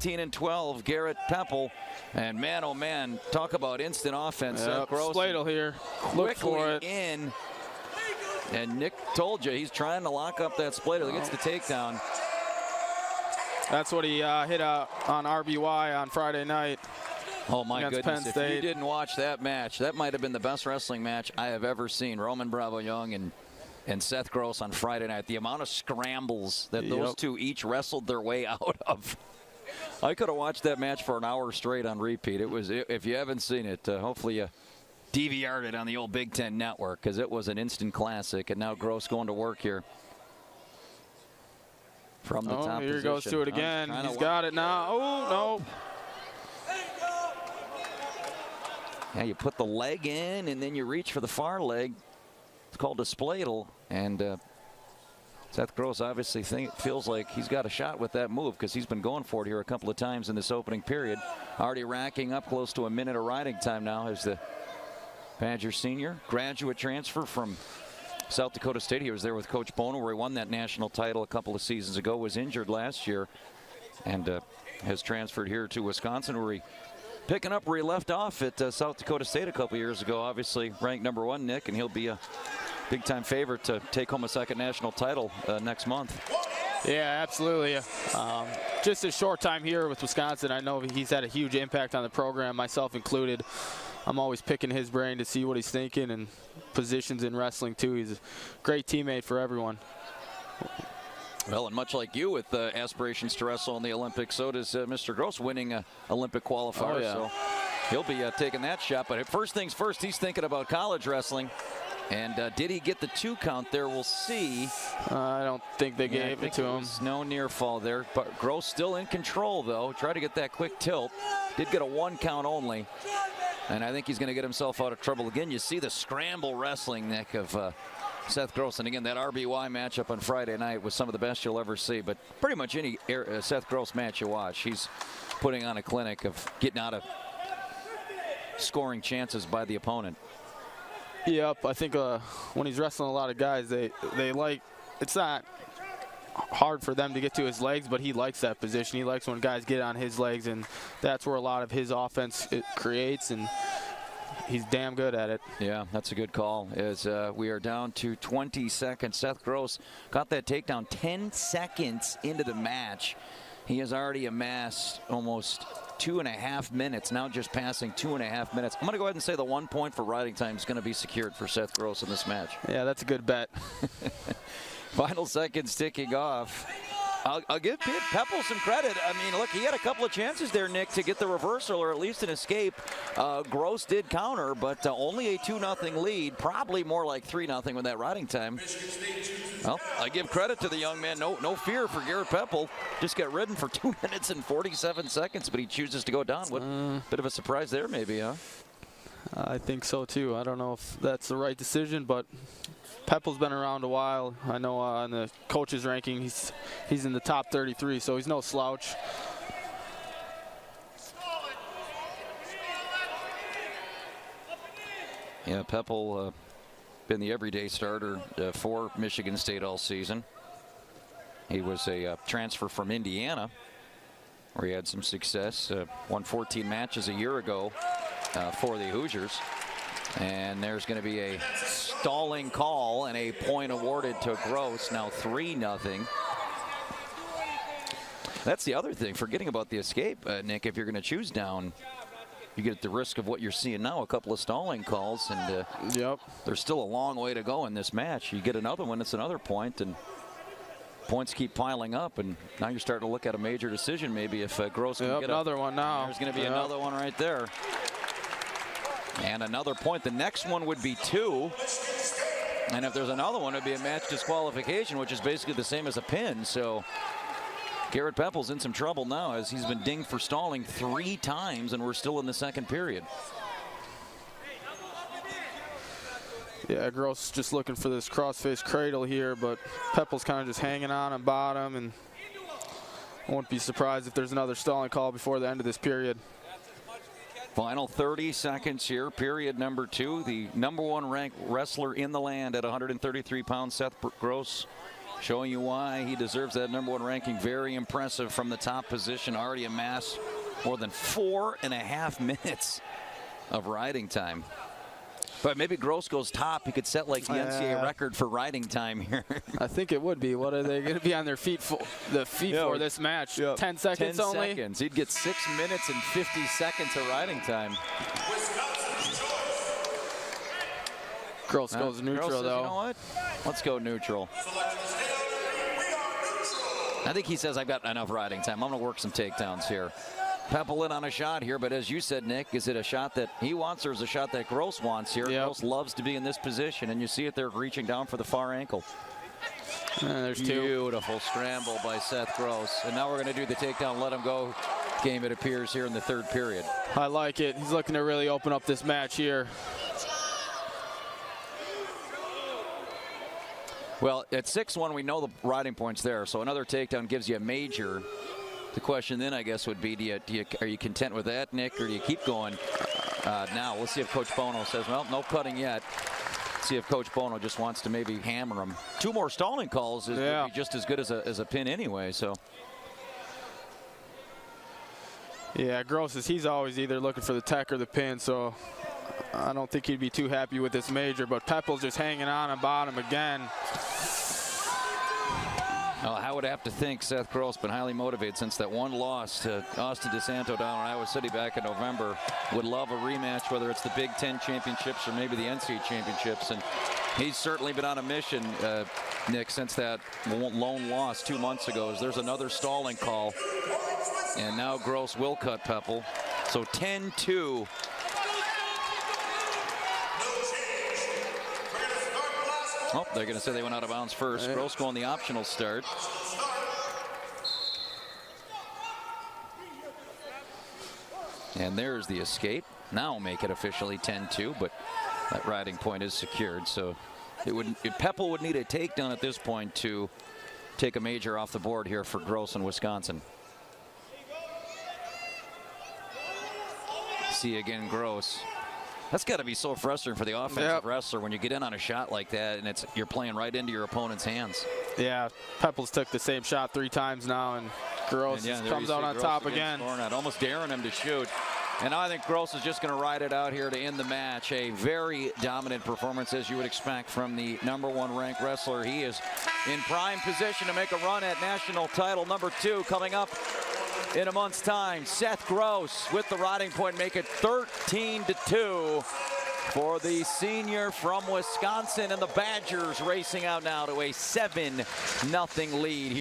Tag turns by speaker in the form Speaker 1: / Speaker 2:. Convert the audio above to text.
Speaker 1: 15-12, Garrett Pepple. And man, oh man, talk about instant offense.
Speaker 2: Yep,
Speaker 1: Gross
Speaker 2: Spladle here. Look for it.
Speaker 1: In. And Nick told you he's trying to lock up that Spladle. He gets the takedown.
Speaker 2: That's what he hit on RBY on Friday night.
Speaker 1: Oh my goodness, if you didn't watch that match, that might have been the best wrestling match I have ever seen. Roman Bravo Young and Seth Gross on Friday night. The amount of scrambles that those two each wrestled their way out of. I could have watched that match for an hour straight on repeat. If you haven't seen it, hopefully you DVR'd it on the old Big Ten Network, because it was an instant classic. And now Gross going to work here from the top
Speaker 2: here
Speaker 1: position.
Speaker 2: He goes to it again. He's got it now. Oh, no.
Speaker 1: Yeah, you put the leg in, and then you reach for the far leg. It's called a spladle, and Seth Gross obviously feels like he's got a shot with that move, because he's been going for it here a couple of times in this opening period. Already racking up close to a minute of riding time now as the Badger senior, graduate transfer from South Dakota State. He was there with Coach Bono, where he won that national title a couple of seasons ago, was injured last year, and has transferred here to Wisconsin, where he picking up where he left off at South Dakota State a couple years ago. Obviously ranked #1, Nick, and he'll be a big-time favorite to take home a second national title next month.
Speaker 2: Yeah, absolutely. Just a short time here with Wisconsin, I know he's had a huge impact on the program, myself included. I'm always picking his brain to see what he's thinking and positions in wrestling, too. He's a great teammate for everyone.
Speaker 1: Well, and much like you with aspirations to wrestle in the Olympics, so does Mr. Gross, winning an Olympic qualifier. So he'll be taking that shot. But first things first, he's thinking about college wrestling. And did he get the 2 count there? We'll see.
Speaker 2: I don't think they gave it to him.
Speaker 1: No near fall there. But Gross still in control, though. Tried to get that quick tilt. Did get a 1 count only. And I think he's going to get himself out of trouble again. You see the scramble wrestling, Nick, of Seth Gross. And again, that RBY matchup on Friday night was some of the best you'll ever see. But pretty much any Seth Gross match you watch, he's putting on a clinic of getting out of scoring chances by the opponent.
Speaker 2: Yep, I think when he's wrestling a lot of guys, they like, it's not hard for them to get to his legs, but he likes that position. He likes when guys get on his legs, and that's where a lot of his offense creates, and he's damn good at it. Yeah,
Speaker 1: that's a good call. As we are down to 20 seconds. Seth Gross got that takedown 10 seconds into the match. He has already amassed almost 2.5 minutes, now just passing 2.5 minutes. I'm going to go ahead and say the 1 point for riding time is going to be secured for Seth Gross in this match.
Speaker 2: Yeah, that's a good bet.
Speaker 1: Final seconds ticking off. I'll give Pepple some credit. I mean, look, he had a couple of chances there, Nick, to get the reversal or at least an escape. Gross did counter, but only a 2-0 lead. Probably more like 3-0 with that riding time. Well, I give credit to the young man. No fear for Garrett Pepple. Just got ridden for 2 minutes and 47 seconds, but he chooses to go down. What bit of a surprise there, maybe, huh?
Speaker 2: I think so, too. I don't know if that's the right decision, but Pepple's been around a while. I know on the coaches ranking, he's in the top 33, so he's no slouch.
Speaker 1: Yeah, Pepple been the everyday starter for Michigan State all season. He was a transfer from Indiana, where he had some success. Won 14 matches a year ago for the Hoosiers. And there's going to be a stalling call and a point awarded to Gross. Now 3-0. That's the other thing, forgetting about the escape, Nick. If you're going to choose down, you get at the risk of what you're seeing now, a couple of stalling calls, and there's still a long way to go in this match. You get another one, it's another point, and points keep piling up, and now you're starting to look at a major decision maybe if Gross can get
Speaker 2: another one now.
Speaker 1: There's going to be another one right there. And another point. The next one would be 2. And if there's another one, it would be a match disqualification, which is basically the same as a pin. So Garrett Pepple's in some trouble now, as he's been dinged for stalling 3 times, and we're still in the second period.
Speaker 2: Yeah, Gross just looking for this cross-face cradle here, but Pepple's kind of just hanging on bottom, and I won't be surprised if there's another stalling call before the end of this period.
Speaker 1: Final 30 seconds here, period number 2. The #1 ranked wrestler in the land at 133 pounds, Seth Gross, showing you why he deserves that #1 ranking. Very impressive from the top position. Already amassed more than 4.5 minutes of riding time. But maybe Gross goes top. He could set like the NCAA record for riding time here.
Speaker 2: I think it would be. What are they going to be on their feet for this match? 10 seconds
Speaker 1: 10
Speaker 2: only?
Speaker 1: seconds. He'd get 6 minutes and 50 seconds of riding time.
Speaker 2: Gross goes neutral,
Speaker 1: Gross says,
Speaker 2: though.
Speaker 1: You know what? Let's go neutral. I think he says, I've got enough riding time. I'm going to work some takedowns here. Pepple in on a shot here, but as you said, Nick, is it a shot that he wants or is it a shot that Gross wants here?
Speaker 2: Yep.
Speaker 1: Gross loves to be in this position, and you see it there reaching down for the far ankle.
Speaker 2: There's two.
Speaker 1: Beautiful scramble by Seth Gross. And now we're going to do the takedown, let him go game, it appears, here in the 3rd period.
Speaker 2: I like it. He's looking to really open up this match here.
Speaker 1: Well, at 6-1, we know the riding point's there, so another takedown gives you a major. The question then, I guess, would be, are you content with that, Nick, or do you keep going? Now, let's see if Coach Bono says, well, no cutting yet. See if Coach Bono just wants to maybe hammer him. 2 more stalling calls would be just as good as a pin anyway, so.
Speaker 2: Yeah, Gross he's always either looking for the tech or the pin, so I don't think he'd be too happy with this major, but Pepple's just hanging on bottom again.
Speaker 1: Well, I would have to think Seth Gross been highly motivated since that one loss to Austin DeSanto down in Iowa City back in November. Would love a rematch, whether it's the Big Ten championships or maybe the NCAA championships. And he's certainly been on a mission, Nick, since that lone loss 2 months ago. There's another stalling call. And now Gross will cut Pepple. So 10-2. Oh, they're going to say they went out of bounds first. Right. Gross going the optional start. And there's the escape. Now make it officially 10-2, but that riding point is secured. So Pepple would need a takedown at this point to take a major off the board here for Gross in Wisconsin. See again, Gross. That's got to be so frustrating for the offensive wrestler when you get in on a shot like that and you're playing right into your opponent's hands.
Speaker 2: Yeah, Pepple's took the same shot 3 times now, and Gross comes out on top again.
Speaker 1: Almost daring him to shoot. And now I think Gross is just going to ride it out here to end the match. A very dominant performance, as you would expect from the #1 ranked wrestler. He is in prime position to make a run at national title #2 coming up in a month's time. Seth Gross with the riding point, make it 13-2 for the senior from Wisconsin, and the Badgers racing out now to a 7-0 lead.